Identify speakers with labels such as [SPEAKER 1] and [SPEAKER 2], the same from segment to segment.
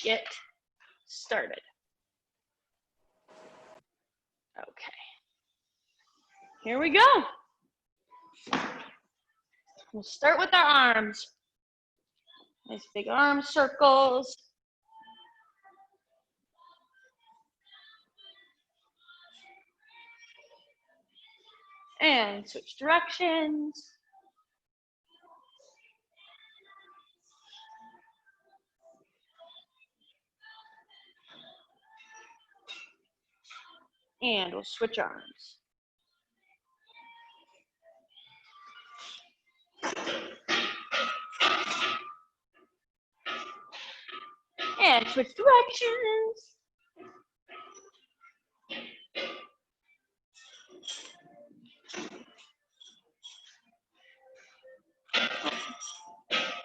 [SPEAKER 1] get started. Okay, here we go. We'll start with our arms. Nice big arm circles. And switch directions. And we'll switch arms. And switch directions.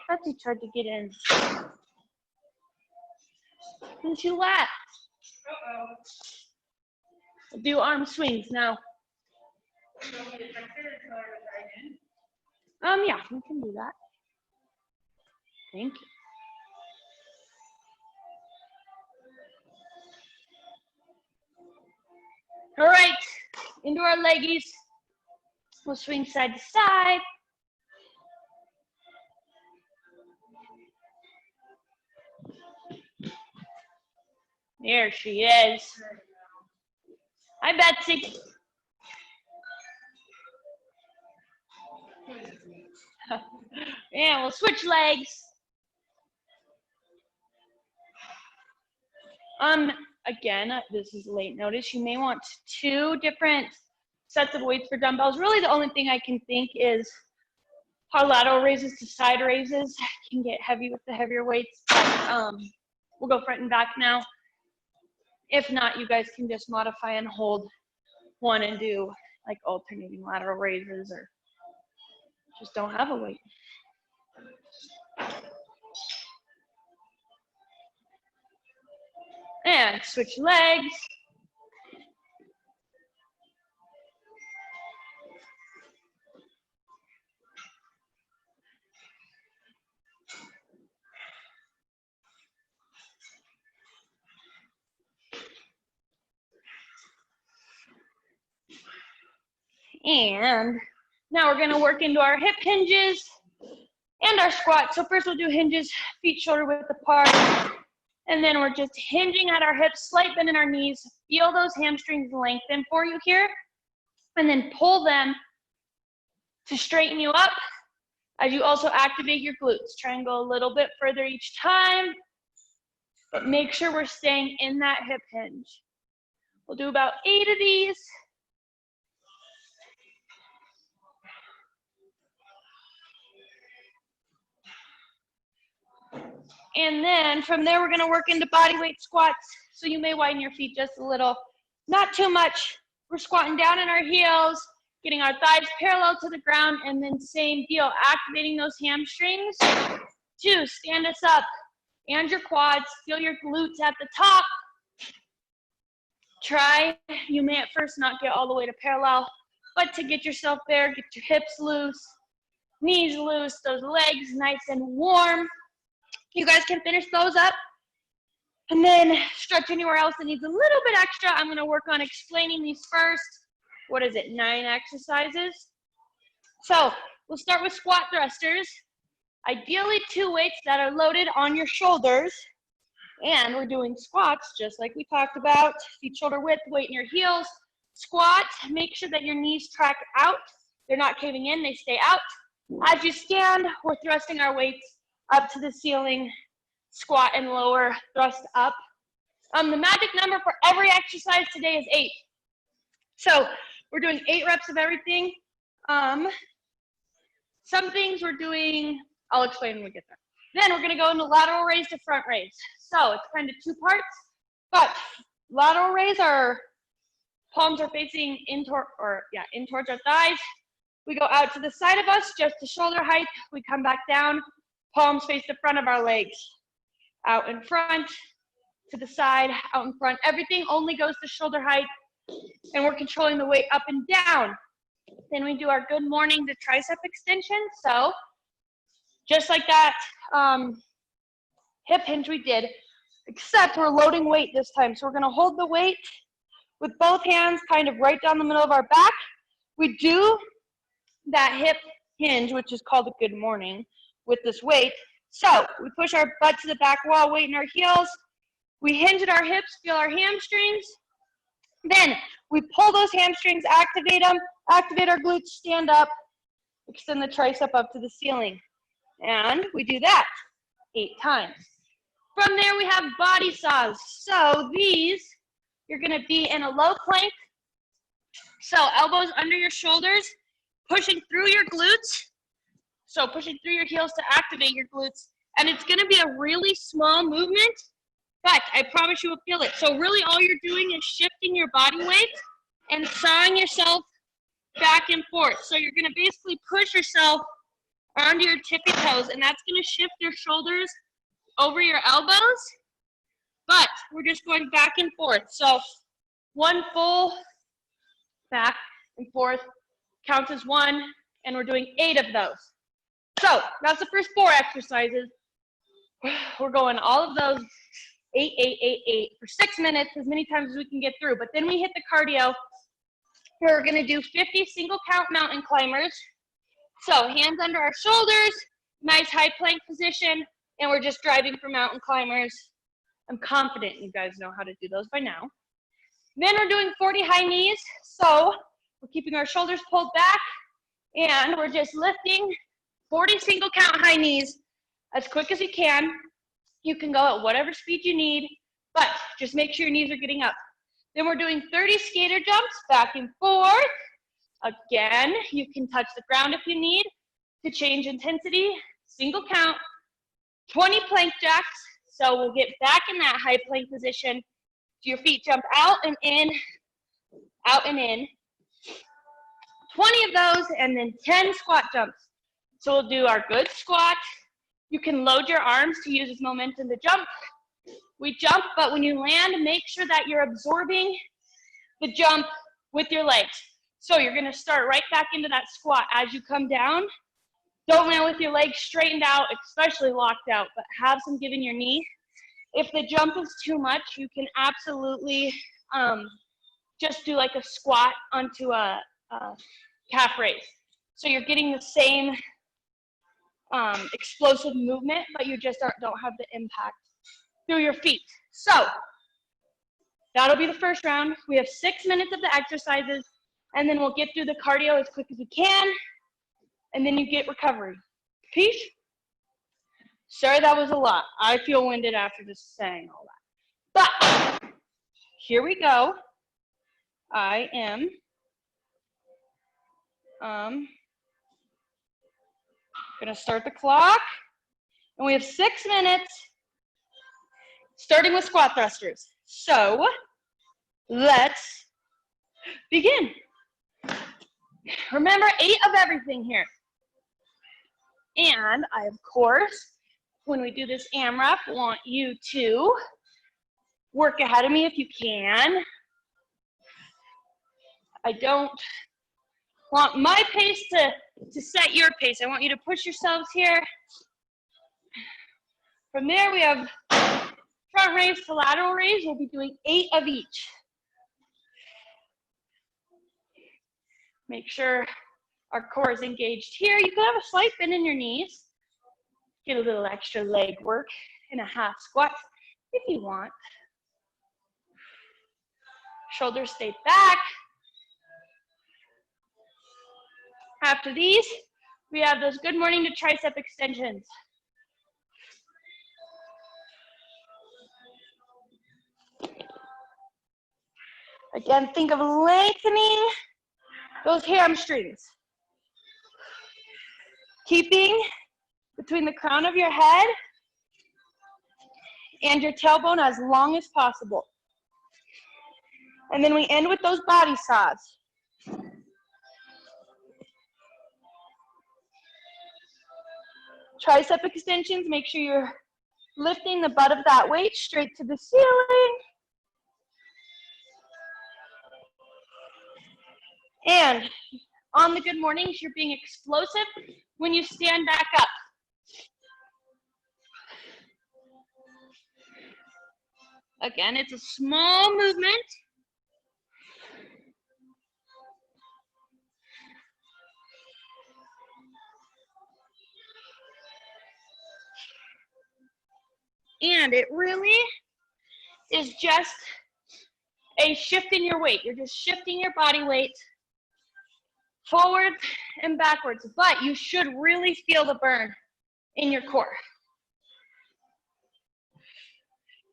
[SPEAKER 1] Betsy tried to get in. Didn't you laugh? Uh-oh. We'll do arm swings now. Yeah, we can do that. Thank you. All right, into our leggies. We'll swing side to side. There she is. Hi, Betsy. And we'll switch legs. Again, this is late notice. You may want 2 different sets of weights for dumbbells. Really, the only thing I can think is how lateral raises to side raises can get heavy with the heavier weights. But, we'll go front and back now. If not, you guys can just modify and hold one and do like alternating lateral raises, or just don't have a weight. And switch legs. And now we're gonna work into our hip hinges and our squats. So first we'll do hinges, feet shoulder width apart. And then we're just hinging at our hips, slight bend in our knees. Feel those hamstrings lengthen for you here. And then pull them to straighten you up as you also activate your glutes. Try and go a little bit further each time, but make sure we're staying in that hip hinge. We'll do about 8 of these. And then from there, we're gonna work into body weight squats. So you may widen your feet just a little, not too much. We're squatting down in our heels, getting our thighs parallel to the ground, and then same deal, activating those hamstrings to stand us up and your quads. Feel your glutes at the top. Try, you may at first not get all the way to parallel, but to get yourself there, get your hips loose, knees loose, those legs nice and warm. You guys can finish those up and then stretch anywhere else that needs a little bit extra. I'm gonna work on explaining these first. What is it, 9 exercises? So we'll start with squat thrusters. Ideally 2 weights that are loaded on your shoulders. And we're doing squats just like we talked about. Feet shoulder width, weight in your heels. Squat, make sure that your knees track out. They're not caving in, they stay out. As you stand, we're thrusting our weights up to the ceiling, squat and lower, thrust up. The magic number for every exercise today is 8. So we're doing 8 reps of everything. Some things we're doing, I'll explain when we get there. Then we're gonna go into lateral raise to front raise. So it's kind of 2 parts, but lateral raise, our palms are facing in towards our thighs. We go out to the side of us, just to shoulder height. We come back down. Palms face the front of our legs. Out in front, to the side, out in front. Everything only goes to shoulder height, and we're controlling the weight up and down. Then we do our good morning to tricep extension. So just like that hip hinge we did, except we're loading weight this time. So we're gonna hold the weight with both hands kind of right down the middle of our back. We do that hip hinge, which is called a good morning, with this weight. So we push our butt to the back wall, weight in our heels. We hinge at our hips, feel our hamstrings. Then we pull those hamstrings, activate them, activate our glutes, stand up, extend the tricep up to the ceiling. And we do that 8 times. From there, we have body saws. So these, you're gonna be in a low plank. So elbows under your shoulders, pushing through your glutes. So pushing through your heels to activate your glutes. And it's gonna be a really small movement, but I promise you will feel it. So really all you're doing is shifting your body weight and sawing yourself back and forth. So you're gonna basically push yourself onto your tippy toes, and that's gonna shift your shoulders over your elbows, but we're just going back and forth. So one full back and forth counts as 1, and we're doing 8 of those. So that's the first 4 exercises. We're going all of those 8, 8, 8, 8 for 6 minutes, as many times as we can get through. But then we hit the cardio. We're gonna do 50 single count mountain climbers. So hands under our shoulders, nice high plank position, and we're just driving for mountain climbers. I'm confident you guys know how to do those by now. Then we're doing 40 high knees. So we're keeping our shoulders pulled back, and we're just lifting 40 single count high knees as quick as you can. You can go at whatever speed you need, but just make sure your knees are getting up. Then we're doing 30 skater jumps back and forth. Again, you can touch the ground if you need to change intensity. Single count, 20 plank jacks. So we'll get back in that high plank position. So your feet jump out and in, out and in. 20 of those, and then 10 squat jumps. So we'll do our good squat. You can load your arms to use as momentum to jump. We jump, but when you land, make sure that you're absorbing the jump with your legs. So you're gonna start right back into that squat as you come down. Don't land with your legs straightened out, especially locked out, but have some give in your knee. If the jump is too much, you can absolutely just do like a squat onto a calf raise. So you're getting the same explosive movement, but you just don't have the impact through your feet. So that'll be the first round. We have 6 minutes of the exercises, and then we'll get through the cardio as quick as we can, and then you get recovery. Peace. Sorry, that was a lot. I feel winded after just saying all that. But here we go. I am gonna start the clock, and we have 6 minutes, starting with squat thrusters. So let's begin. Remember, 8 of everything here. And I, of course, when we do this AMRAP, want you to work ahead of me if you can. I don't want my pace to set your pace. I want you to push yourselves here. From there, we have front raise to lateral raise. We'll be doing 8 of each. Make sure our core is engaged here. You can have a slight bend in your knees. Get a little extra leg work in a half squat if you want. Shoulders stay back. After these, we have those good morning to tricep extensions. Again, think of lengthening those hamstrings. Keeping between the crown of your head and your tailbone as long as possible. And then we end with those body saws. Tricep extensions, make sure you're lifting the butt of that weight straight to the ceiling. And on the good mornings, you're being explosive when you stand back up. Again, it's a small movement. And it really is just a shift in your weight. You're just shifting your body weight forward and backwards, but you should really feel the burn in your core.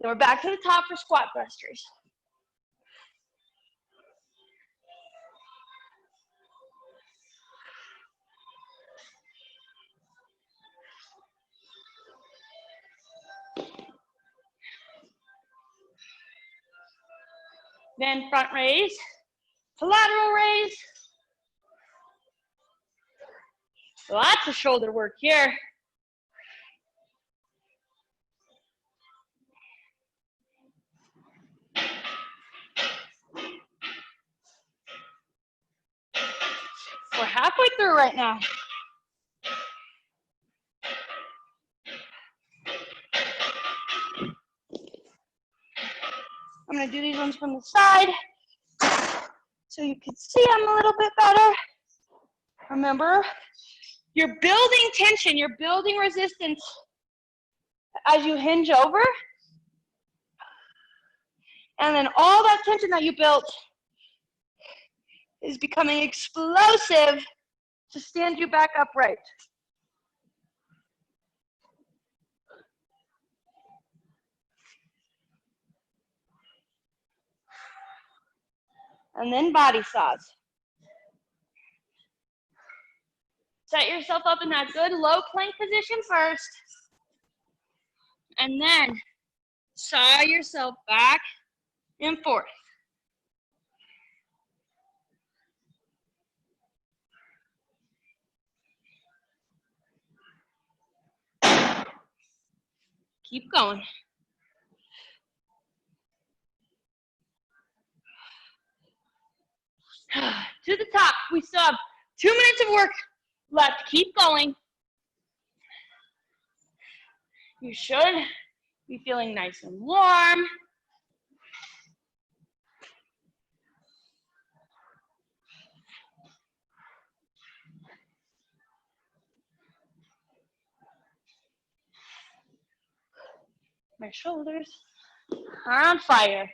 [SPEAKER 1] Then we're back to the top for squat thrusters. Then front raise to lateral raise. Lots of shoulder work here. We're halfway through right now. I'm gonna do these ones from the side so you can see them a little bit better. Remember, you're building tension, you're building resistance as you hinge over. And then all that tension that you built is becoming explosive to stand you back upright. And then body saws. Set yourself up in that good low plank position first. And then saw yourself back and forth. Keep going. To the top. We still have 2 minutes of work left. Keep going. You should be feeling nice and warm. My shoulders are on fire.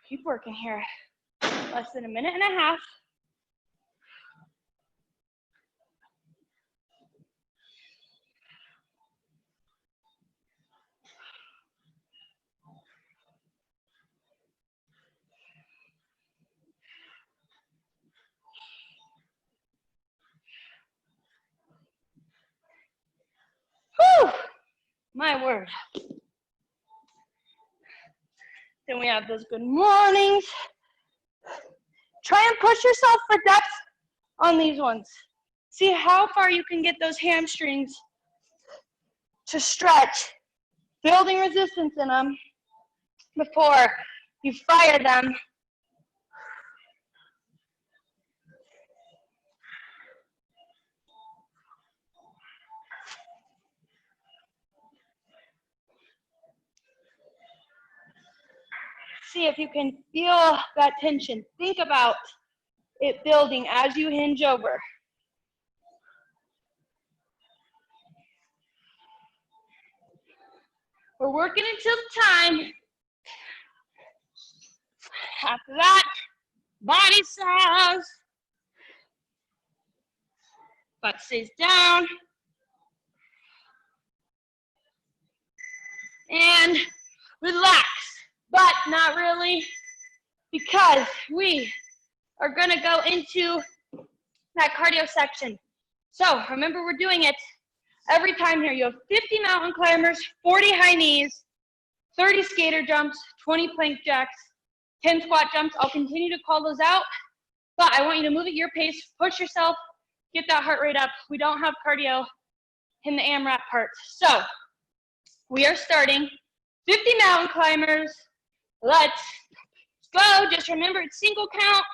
[SPEAKER 1] Keep working here. Less than a minute and a half. Whew, my word. Then we have those good mornings. Try and push yourself for depth on these ones. See how far you can get those hamstrings to stretch, building resistance in them before you fire them. See if you can feel that tension. Think about it building as you hinge over. We're working until the time. After that, body saws. Butt stays down. And relax, but not really, because we are gonna go into that cardio section. So remember, we're doing it every time here. You have 50 mountain climbers, 40 high knees, 30 skater jumps, 20 plank jacks, 10 squat jumps. I'll continue to call those out, but I want you to move at your pace, push yourself, get that heart rate up. We don't have cardio in the AMRAP part. So we are starting 50 mountain climbers. Let's go. Just remember, it's single count.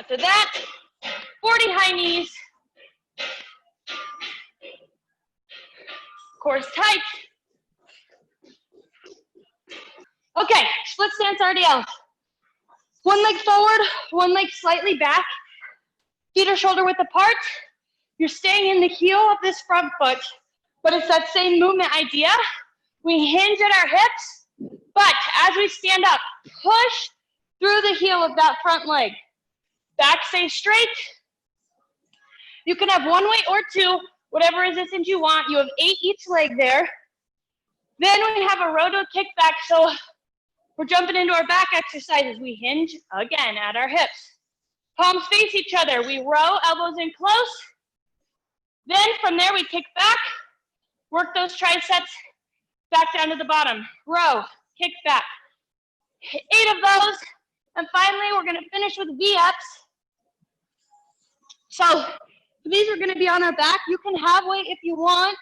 [SPEAKER 1] After that, 40 high knees. Core's tight. Okay, split stance RDL. One leg forward, one leg slightly back. Feet are shoulder width apart. You're staying in the heel of this front foot, but it's that same movement idea. We hinge at our hips, but as we stand up, push through the heel of that front leg. Back stays straight. You can have one weight or two, whatever resistance you want. You have 8 each leg there. Then we have a roto kickback, so we're jumping into our back exercises. We hinge again at our hips. Palms face each other. We row, elbows in close. Then from there we kick back, work those triceps back down to the bottom. Row, kick back. 8 of those. And finally, we're gonna finish with V-ups. So these are gonna be on our back. You can have weight if you want,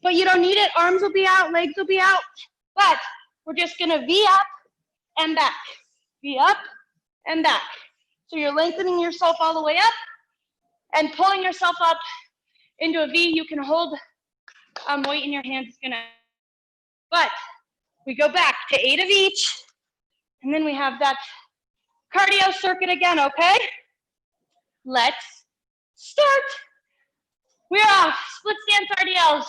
[SPEAKER 1] but you don't need it. Arms will be out, legs will be out. But we're just gonna V up and back. V up and back. So you're lengthening yourself all the way up and pulling yourself up into a V. You can hold weight in your hands. But we go back to 8 of each, and then we have that cardio circuit again, okay? Let's start. We're off, split stance RDLs.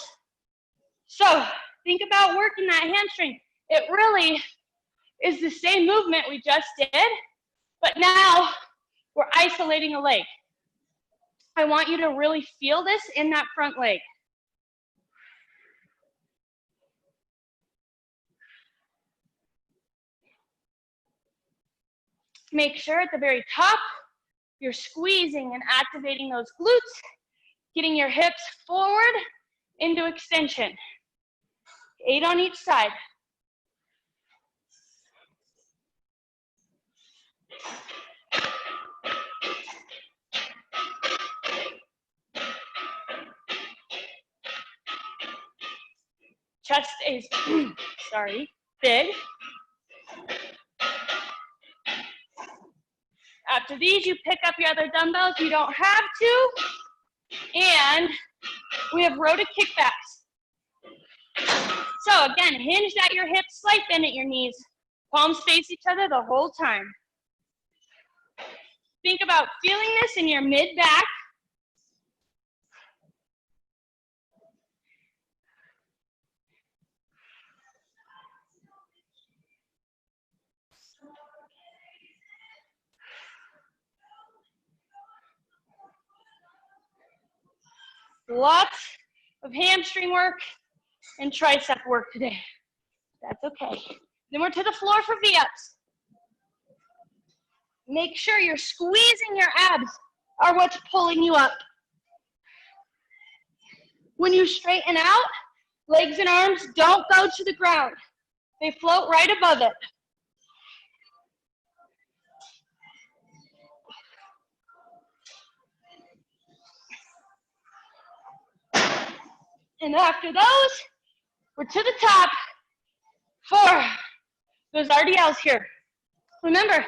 [SPEAKER 1] So think about working that hamstring. It really is the same movement we just did, but now we're isolating a leg. I want you to really feel this in that front leg. Make sure at the very top, you're squeezing and activating those glutes, getting your hips forward into extension. 8 on each side. Chest is, big. After these, you pick up your other dumbbells. You don't have to. And we have row to kickbacks. So again, hinged at your hips, slight bend at your knees. Palms face each other the whole time. Think about feeling this in your mid-back. Lots of hamstring work and tricep work today. That's okay. Then we're to the floor for V-ups. Make sure you're squeezing your abs are what's pulling you up. When you straighten out, legs and arms don't go to the ground. They float right above it. And after those, we're to the top for those RDLs here. Remember,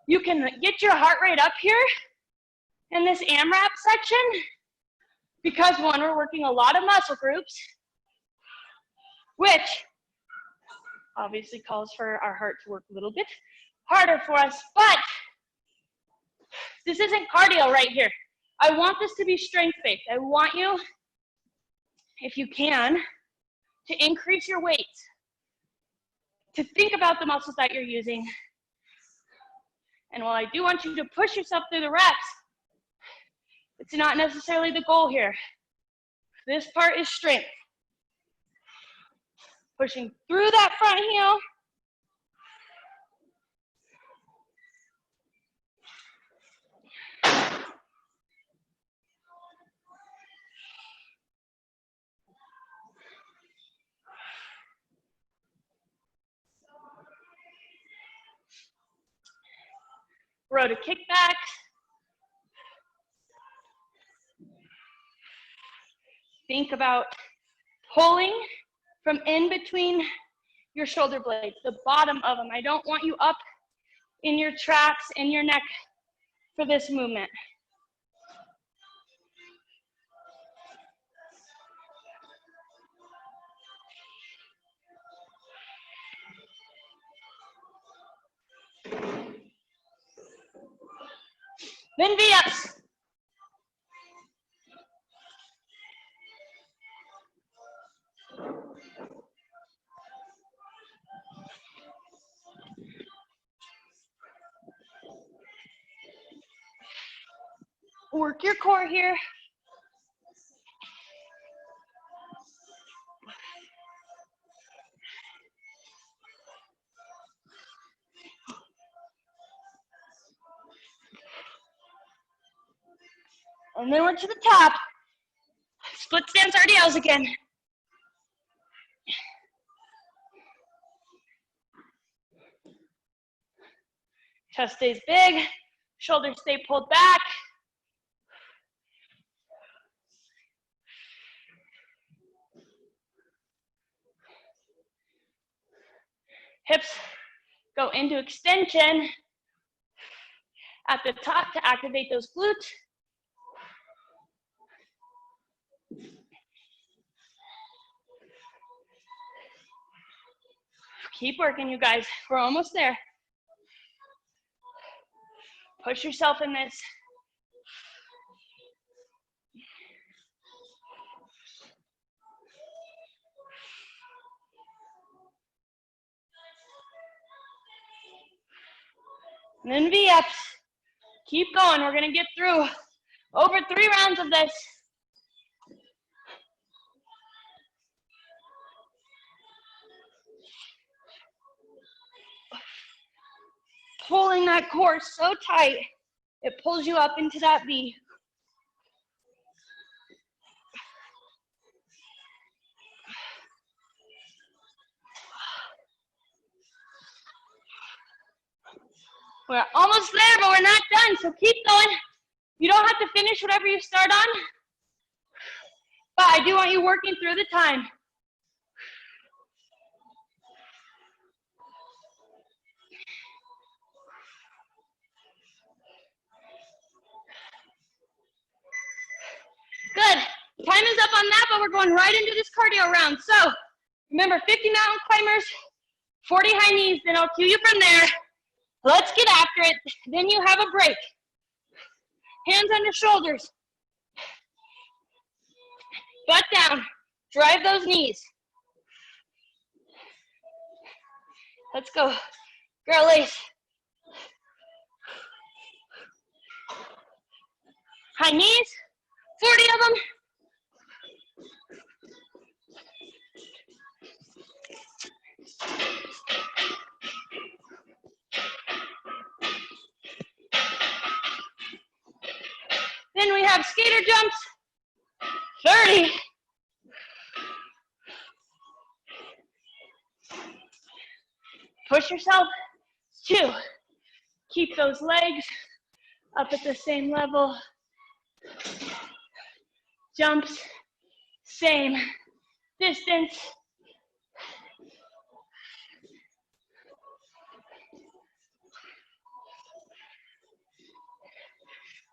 [SPEAKER 1] you can get your heart rate up here in this AMRAP section because one, we're working a lot of muscle groups, which obviously calls for our heart to work a little bit harder for us, but this isn't cardio right here. I want this to be strength-based. I want you, if you can, to increase your weight, to think about the muscles that you're using. And while I do want you to push yourself through the reps, it's not necessarily the goal here. This part is strength. Pushing through that front heel. Row to kickback. Think about pulling from in between your shoulder blades, the bottom of them. I don't want you up in your traps and your neck for this movement. Then V-ups. Work your core here. And then we're to the top. Split stance RDLs again. Chest stays big, shoulders stay pulled back. Hips go into extension at the top to activate those glutes. Keep working, you guys. We're almost there. Push yourself in this. And then V-ups. Keep going. We're going to get through over 3 rounds of this. Pulling that core so tight, it pulls you up into that V. We're almost there, but we're not done, so keep going. You don't have to finish whatever you start on, but I do want you working through the time. Good. Time is up on that, but we're going right into this cardio round. So remember, 50 mountain climbers, 40 high knees, then I'll cue you from there. Let's get after it. Then you have a break. Hands under shoulders. Butt down. Drive those knees. Let's go. Girl lace. High knees. 40 of them. Then we have skater jumps. 30. Push yourself. 2. Keep those legs up at the same level. Jumps, same distance.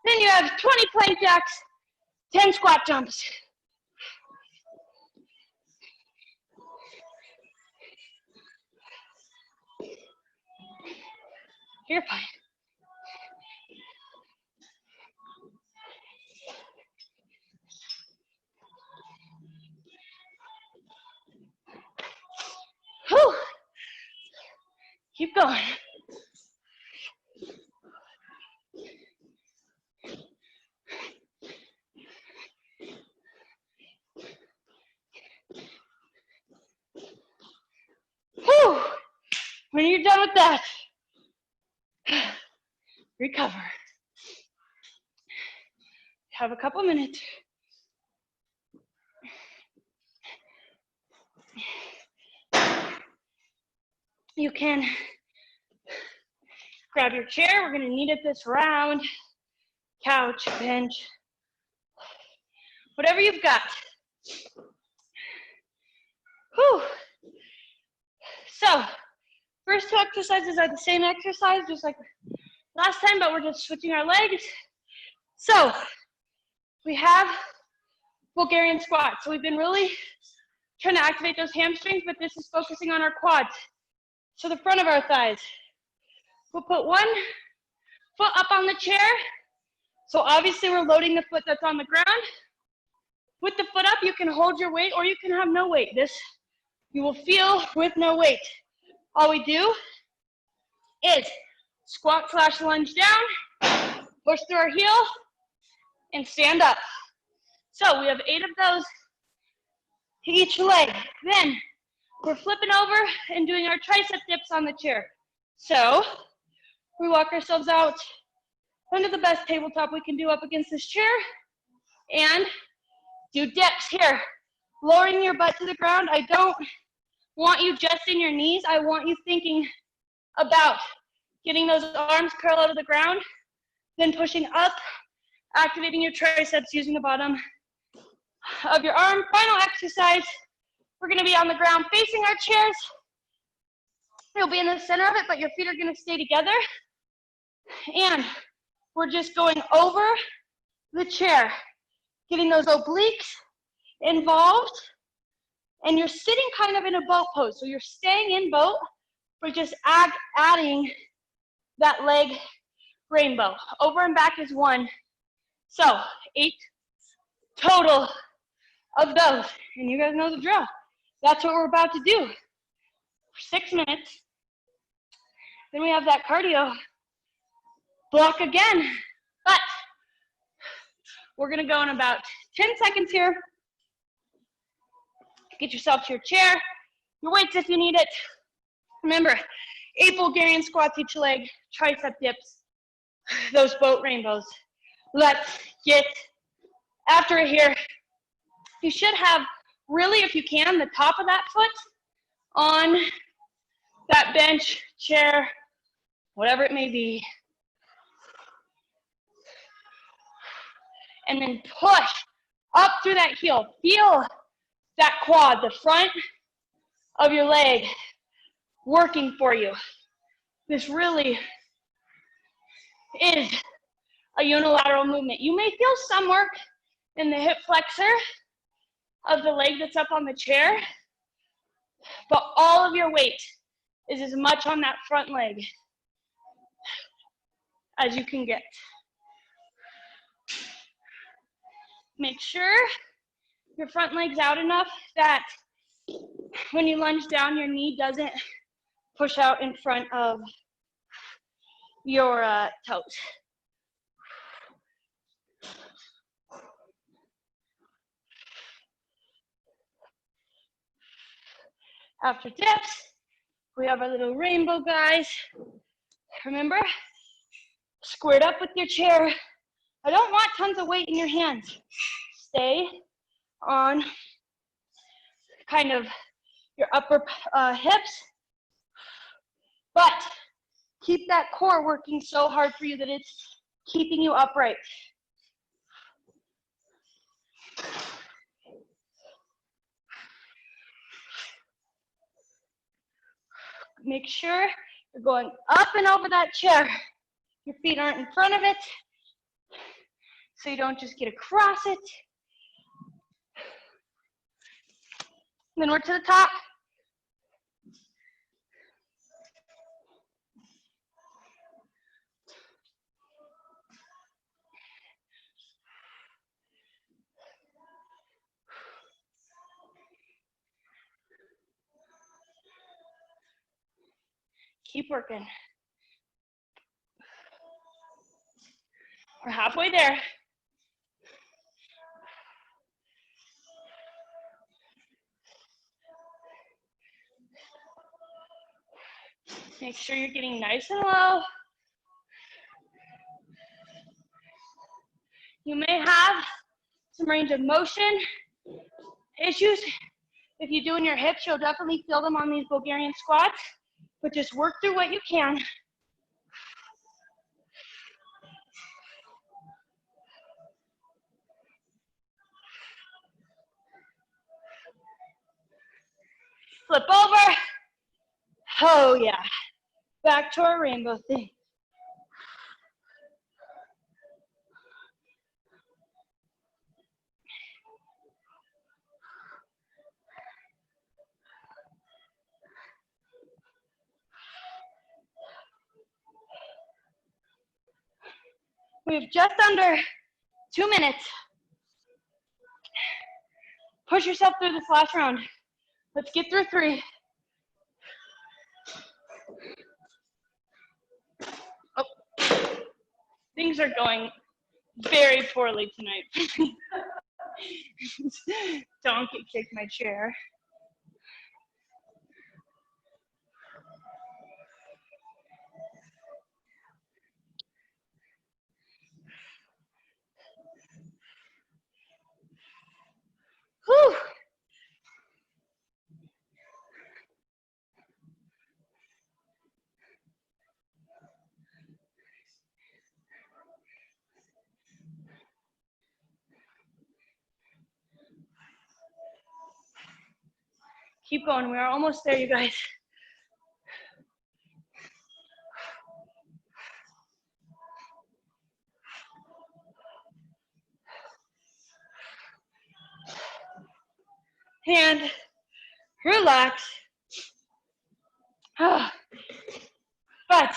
[SPEAKER 1] Then you have 20 plank jacks, 10 squat jumps. You're fine. Whew. Keep going. Whew. When you're done with that, recover. Have a couple minutes. You can grab your chair. We're going to need it this round. Couch, bench, whatever you've got. Whew. So, First two exercises are the same exercise, just like last time, but we're just switching our legs. So we have Bulgarian squat. So we've been really trying to activate those hamstrings, but this is focusing on our quads. So the front of our thighs. We'll put one foot up on the chair. So obviously we're loading the foot that's on the ground. With the foot up, you can hold your weight or you can have no weight. This you will feel with no weight. All we do is squat / lunge down, push through our heel, and stand up. So we have 8 of those to each leg. Then we're flipping over and doing our tricep dips on the chair. So we walk ourselves out under the best tabletop we can do up against this chair and do dips here. Lowering your butt to the ground. I don't want you just in your knees. I want you thinking about getting those arms parallel to the ground, then pushing up, activating your triceps using the bottom of your arm. Final exercise. We're gonna be on the ground facing our chairs. You'll be in the center of it, but your feet are gonna stay together. And we're just going over the chair, getting those obliques involved. And you're sitting kind of in a boat pose. So you're staying in boat, but just adding that leg rainbow. Over and back is 1. So 8 total of those. And you guys know the drill. That's what we're about to do for 6 minutes. Then we have that cardio block again. But we're gonna go in about 10 seconds here. Get yourself to your chair, your weights if you need it. Remember, 8 Bulgarian squats each leg, tricep dips, those boat rainbows. Let's get after it here. You should have, really, if you can, the top of that foot on that bench, chair, whatever it may be. And then push up through that heel. Feel that quad, the front of your leg working for you. This really is a unilateral movement. You may feel some work in the hip flexor of the leg that's up on the chair, but all of your weight is as much on that front leg as you can get. Make sure your front leg's out enough that when you lunge down, your knee doesn't push out in front of your toes. After dips, we have our little rainbow, guys. Remember, squared up with your chair. I don't want tons of weight in your hands. Stay on kind of your upper hips, but keep that core working so hard for you that it's keeping you upright. Make sure you're going up and over that chair. Your feet aren't in front of it, so you don't just get across it. And then we're to the top. Keep working. We're halfway there. Make sure you're getting nice and low. You may have some range of motion issues. If you do in your hips, you'll definitely feel them on these Bulgarian squats, but just work through what you can. Flip over. Oh yeah. Back to our rainbow thing. We have just under 2 minutes. Push yourself through this last round. Let's get through 3. Oh, things are going very poorly tonight. Donkey kicked my chair. Whew. Keep going. We are almost there, you guys. And relax. But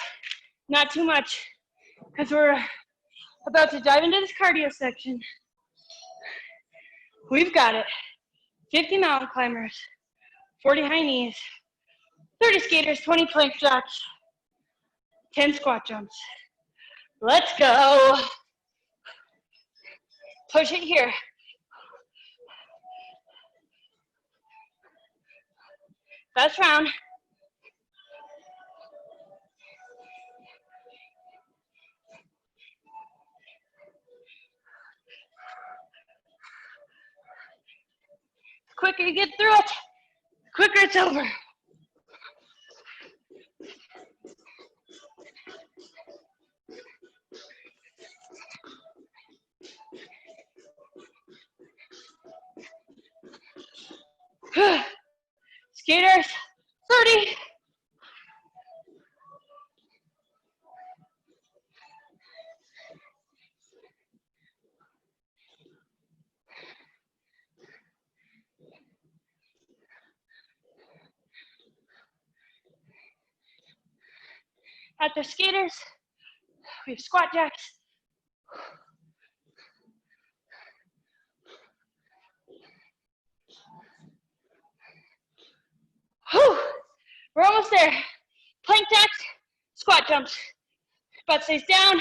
[SPEAKER 1] not too much, because we're about to dive into this cardio section. We've got it. 50 mountain climbers, 40 high knees, 30 skaters, 20 plank jacks, 10 squat jumps. Let's go. Push it here. Last round. The quicker you get through it, the quicker it's over. Skaters, 30. At the skaters, we have squat jacks. Whew. We're almost there. Plank jacks, squat jumps. Butt stays down.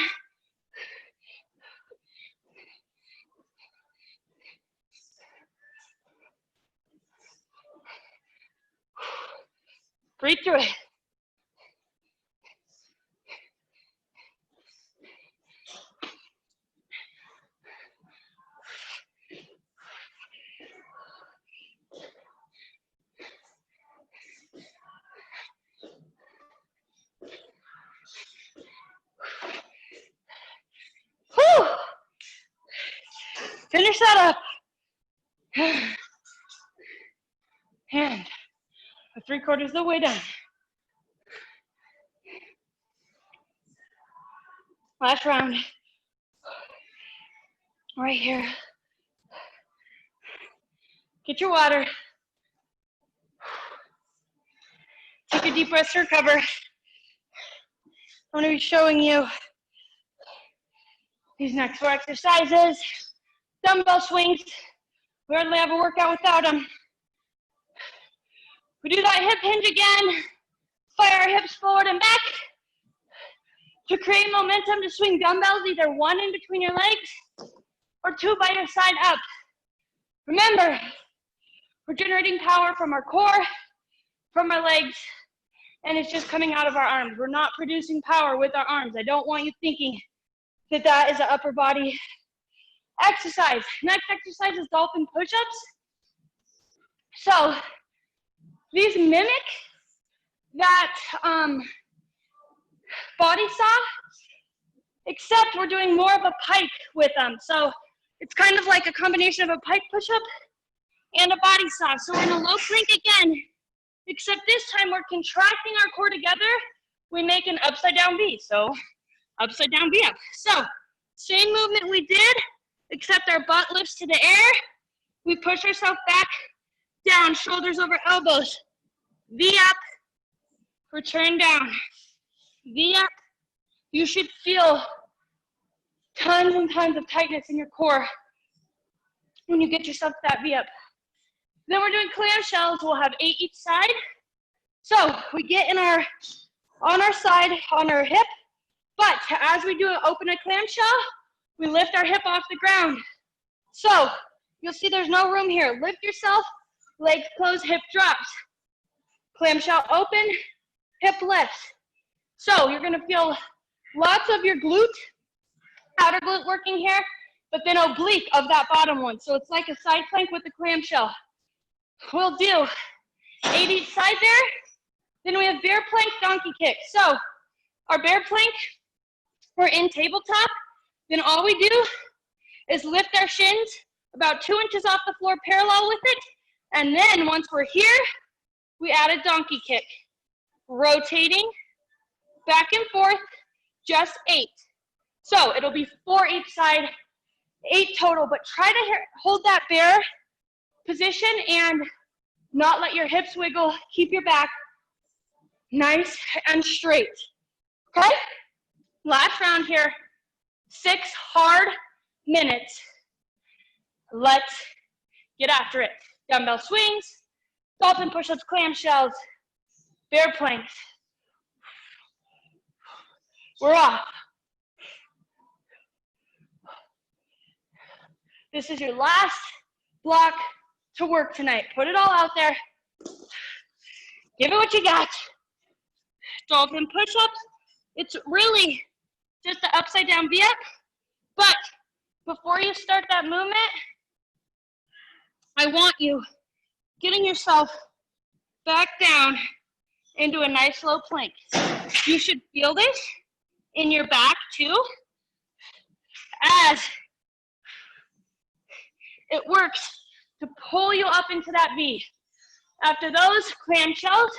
[SPEAKER 1] Breathe through it. Whew. Finish that up. And we're 3/4 of the way done. Last round. Right here. Get your water. Take a deep breath to recover. I'm going to be showing you these next 4 exercises. Dumbbell swings. We hardly have a workout without them. We do that hip hinge again. Fire our hips forward and back. To create momentum to swing dumbbells, either 1 in between your legs or 2 by your side up. Remember, we're generating power from our core, from our legs, and it's just coming out of our arms. We're not producing power with our arms. I don't want you thinking that that is an upper body exercise. Next exercise is dolphin push-ups. So these mimic that body saw, except we're doing more of a pike with them. So it's kind of like a combination of a pike push-up and a body saw. So we're in a low plank again, except this time we're contracting our core together we make an upside down V. So upside down V up. So same movement we did, except our butt lifts to the air. We push ourselves back, down, shoulders over elbows. V up, return down. V up. You should feel tons and tons of tightness in your core when you get yourself to that V up. Then we're doing clamshells. We'll have 8 each side. So we get in on our side, on our hip, but as we do open a clamshell, we lift our hip off the ground. So you'll see there's no room here. Lift yourself, legs closed, hip drops. Clamshell open, hip lifts. So you're gonna feel lots of your glute, outer glute working here, but then oblique of that bottom one. So it's like a side plank with the clamshell. We'll do 8 each side there. Then we have bear plank, donkey kick. So our bear plank, we're in tabletop. Then all we do is lift our shins about 2 inches off the floor parallel with it. And then once we're here, we add a donkey kick. Rotating back and forth, just 8. So it'll be 4 each side, 8 total, but try to hold that bear position and not let your hips wiggle. Keep your back nice and straight, okay? Last round here, 6 hard minutes. Let's get after it. Dumbbell swings, dolphin push-ups, clamshells, bear planks. We're off. This is your last block to work tonight. Put it all out there. Give it what you got. Dolphin push-ups. It's really just the upside down V up. But before you start that movement, I want you getting yourself back down into a nice low plank. You should feel this in your back too, as it works to pull you up into that V. After those, clamshells,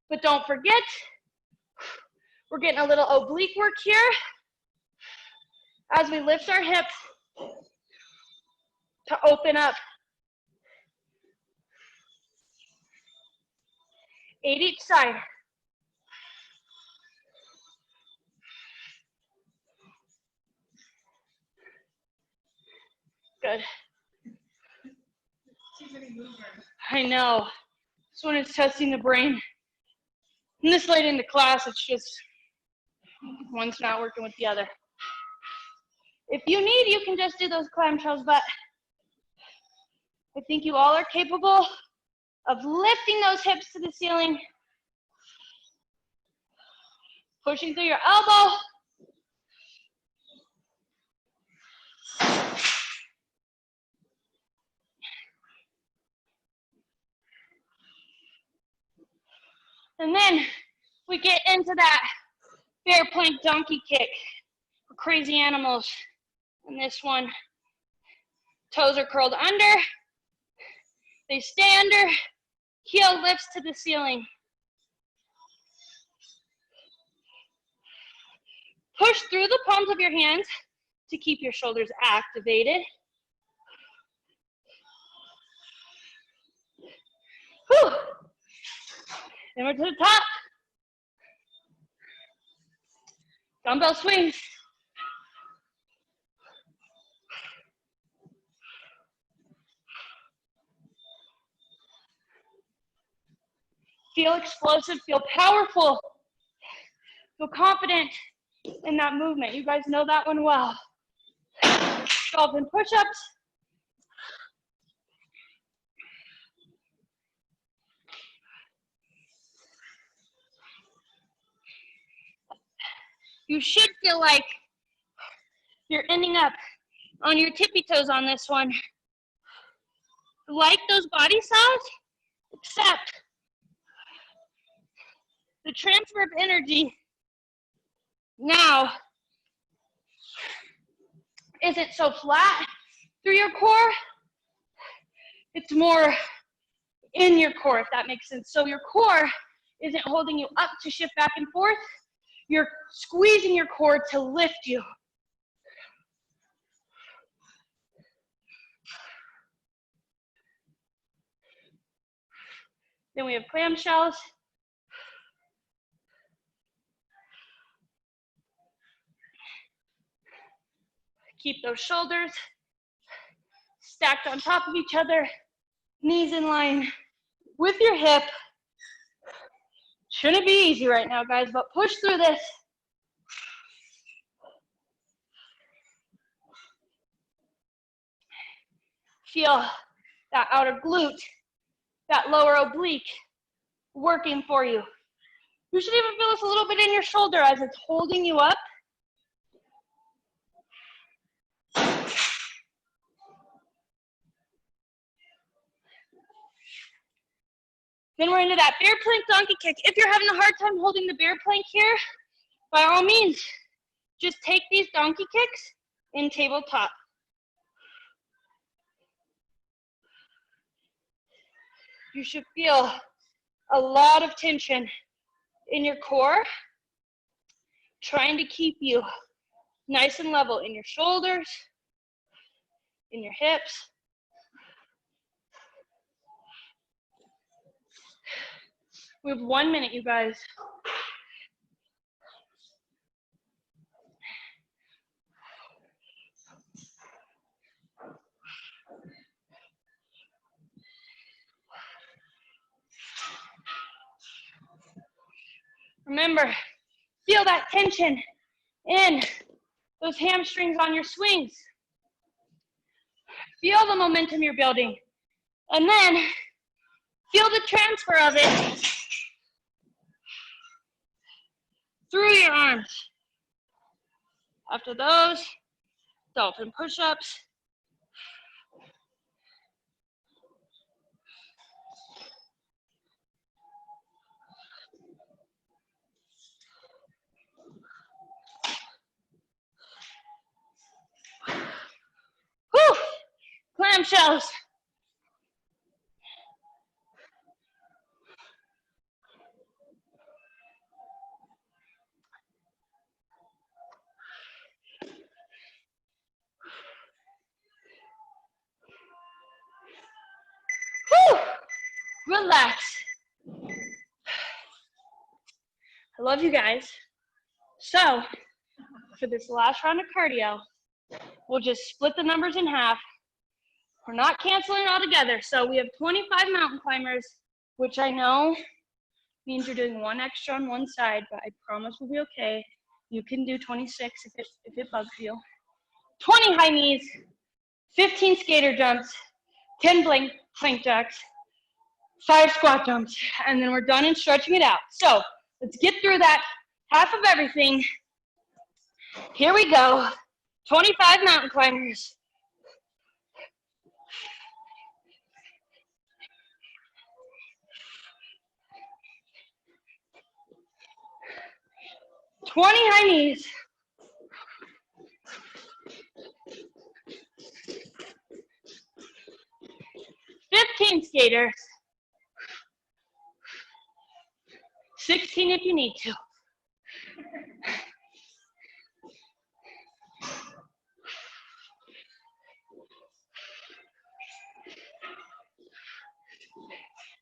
[SPEAKER 1] but don't forget, we're getting a little oblique work here as we lift our hips to open up. 8 each side. Good. I know. This one is testing the brain. And this late into class, it's just one's not working with the other. If you need, you can just do those clamshells, but I think you all are capable of lifting those hips to the ceiling, pushing through your elbow. And then we get into that bear plank donkey kick. We're crazy animals. And this one, toes are curled under. They stay under, heel lifts to the ceiling. Push through the palms of your hands to keep your shoulders activated. Whew. Then we're to the top. Dumbbell swings. Feel explosive, feel powerful, feel confident in that movement. You guys know that one well. Dolphin push-ups. You should feel like you're ending up on your tippy toes on this one. Like those body sides, except the transfer of energy now isn't so flat through your core. It's more in your core, if that makes sense. So your core isn't holding you up to shift back and forth. You're squeezing your core to lift you. Then we have clamshells. Keep those shoulders stacked on top of each other, knees in line with your hip. Shouldn't be easy right now, guys, but push through this. Feel that outer glute, that lower oblique working for you. You should even feel this a little bit in your shoulder as it's holding you up. Then we're into that bear plank donkey kick. If you're having a hard time holding the bear plank here, by all means, just take these donkey kicks in tabletop. You should feel a lot of tension in your core, trying to keep you nice and level in your shoulders, in your hips. We have 1 minute, you guys. Remember, feel that tension in those hamstrings on your swings. Feel the momentum you're building. And then feel the transfer of it through your arms. After those, dolphin push-ups. Whew, clamshells. Whew, relax. I love you guys. So, for this last round of cardio, we'll just split the numbers in half. We're not canceling it all together. So we have 25 mountain climbers, which I know means you're doing one extra on one side, but I promise we'll be okay. You can do 26 if it bugs you. 20 high knees, 15 skater jumps, 10 plank jacks, 5 squat jumps, and then we're done and stretching it out. So let's get through that half of everything. Here we go. 25 mountain climbers. High knees. 15 skaters. 16 if you need to.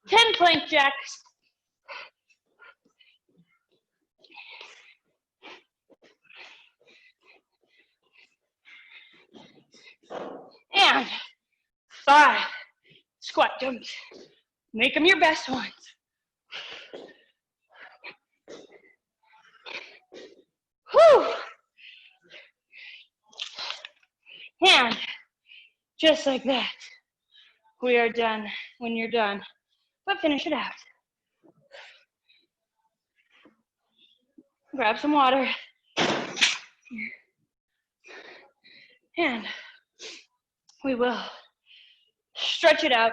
[SPEAKER 1] Ten plank jacks. And 5 squat jumps. Make them your best ones. Whew. And just like that, we are done when you're done. But finish it out. Grab some water. And we will stretch it out.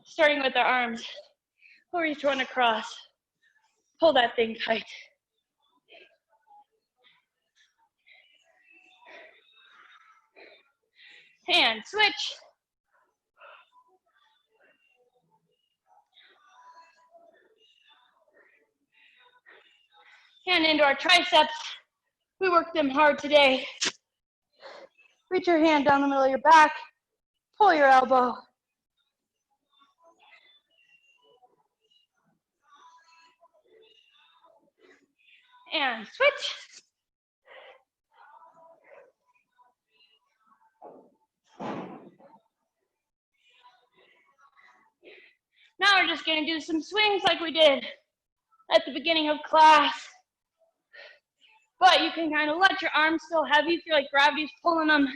[SPEAKER 1] Starting with our arms. We'll reach one across. Pull that thing tight. And switch. Hand into our triceps. We worked them hard today. Reach your hand down the middle of your back. Pull your elbow. And switch. Now we're just gonna do some swings like we did at the beginning of class. But you can kind of let your arms feel heavy, feel like gravity's pulling them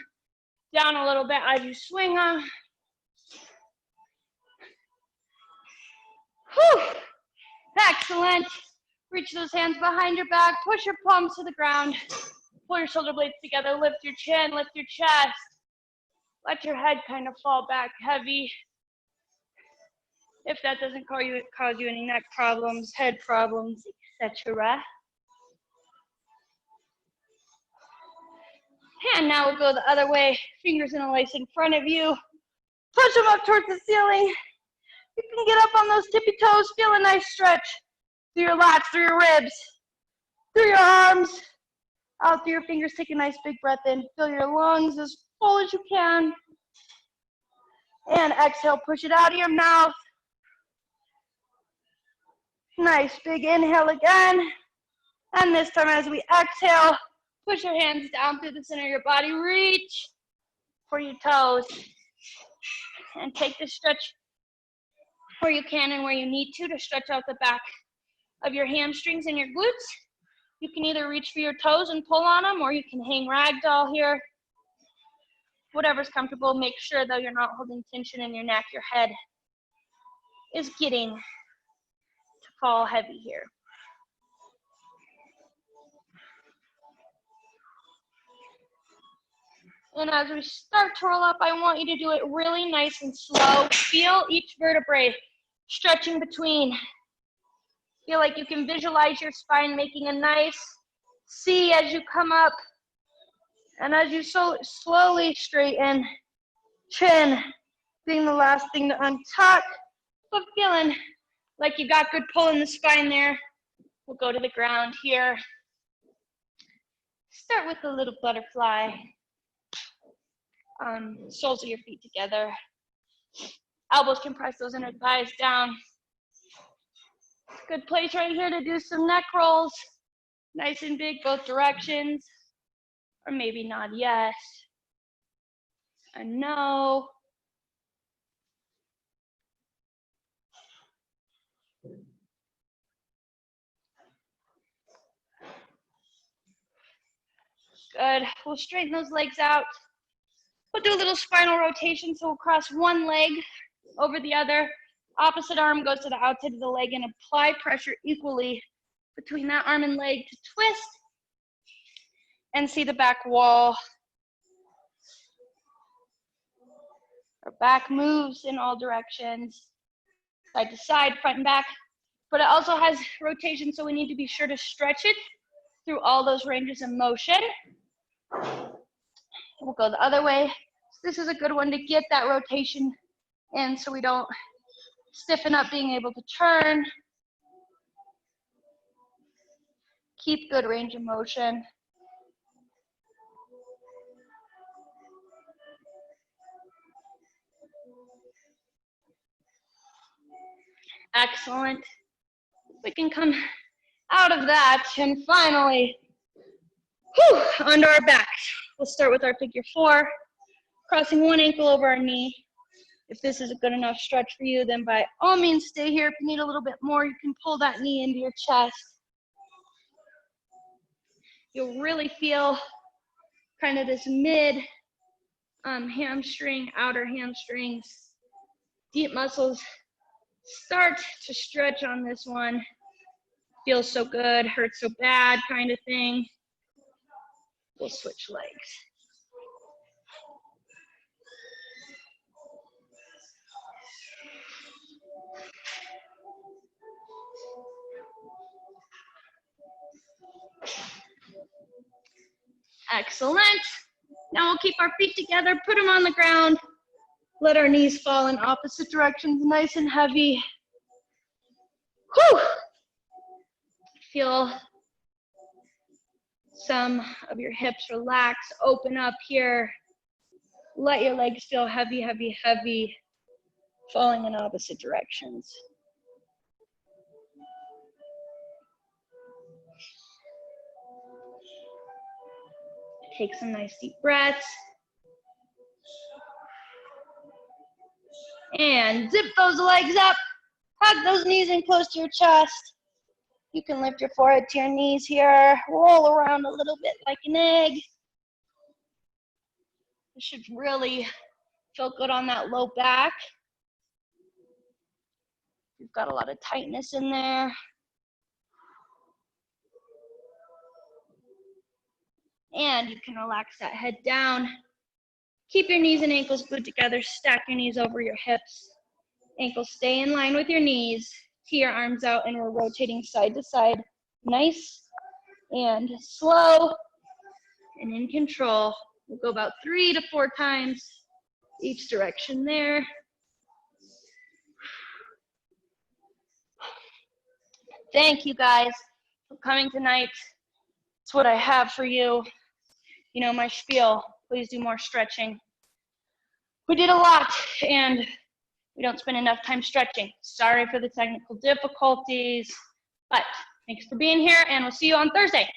[SPEAKER 1] down a little bit as you swing them. Whew. Excellent. Reach those hands behind your back, push your palms to the ground, pull your shoulder blades together, lift your chin, lift your chest. Let your head kind of fall back heavy. If that doesn't cause you any neck problems, head problems, etc. And now we'll go the other way, fingers in a lace in front of you. Push them up towards the ceiling. You can get up on those tippy toes, feel a nice stretch through your lats, through your ribs, through your arms, out through your fingers. Take a nice big breath in. Fill your lungs as full as you can. And exhale, push it out of your mouth. Nice big inhale again. And this time as we exhale, push your hands down through the center of your body. Reach for your toes. And take the stretch where you can and where you need to stretch out the back of your hamstrings and your glutes. You can either reach for your toes and pull on them, or you can hang ragdoll here. Whatever's comfortable. Make sure though you're not holding tension in your neck. Your head is getting to fall heavy here. And as we start to roll up, I want you to do it really nice and slow. Feel each vertebrae stretching between. Feel like you can visualize your spine making a nice C as you come up. And as you slowly straighten, chin being the last thing to untuck, but feeling like you got good pull in the spine there. We'll go to the ground here. Start with a little butterfly. Soles of your feet together. Elbows can press those inner thighs down. Good place right here to do some neck rolls. Nice and big both directions. Or maybe not yes. And no. Good. We'll straighten those legs out. We'll do a little spinal rotation. So we'll cross one leg over the other. Opposite arm goes to the outside of the leg and apply pressure equally between that arm and leg to twist and see the back wall. Our back moves in all directions, side to side, front and back, but it also has rotation, so we need to be sure to stretch it through all those ranges of motion. We'll go the other way. This is a good one to get that rotation in so we don't stiffen up being able to turn. Keep good range of motion. Excellent. We can come out of that and finally, onto our backs. We'll start with our figure 4, crossing one ankle over our knee. If this is a good enough stretch for you, then by all means stay here. If you need a little bit more, you can pull that knee into your chest. You'll really feel kind of this mid hamstring, outer hamstrings, deep muscles start to stretch on this one. Feels so good, hurts so bad kind of thing. We'll switch legs. Excellent. Now we'll keep our feet together, put them on the ground. Let our knees fall in opposite directions, nice and heavy. Whew. Feel some of your hips relax, open up here. Let your legs feel heavy, heavy, heavy, falling in opposite directions. Take some nice deep breaths. And zip those legs up. Hug those knees in close to your chest. You can lift your forehead to your knees here. Roll around a little bit like an egg. This should really feel good on that low back. You've got a lot of tightness in there. And you can relax that head down. Keep your knees and ankles glued together. Stack your knees over your hips. Ankles stay in line with your knees. Tee your arms out, and we're rotating side to side. Nice and slow and in control. We'll go about 3 to 4 times each direction there. Thank you guys for coming tonight. It's what I have for you. You know my spiel. Please do more stretching. We did a lot, and we don't spend enough time stretching. Sorry for the technical difficulties, but thanks for being here, and we'll see you on Thursday.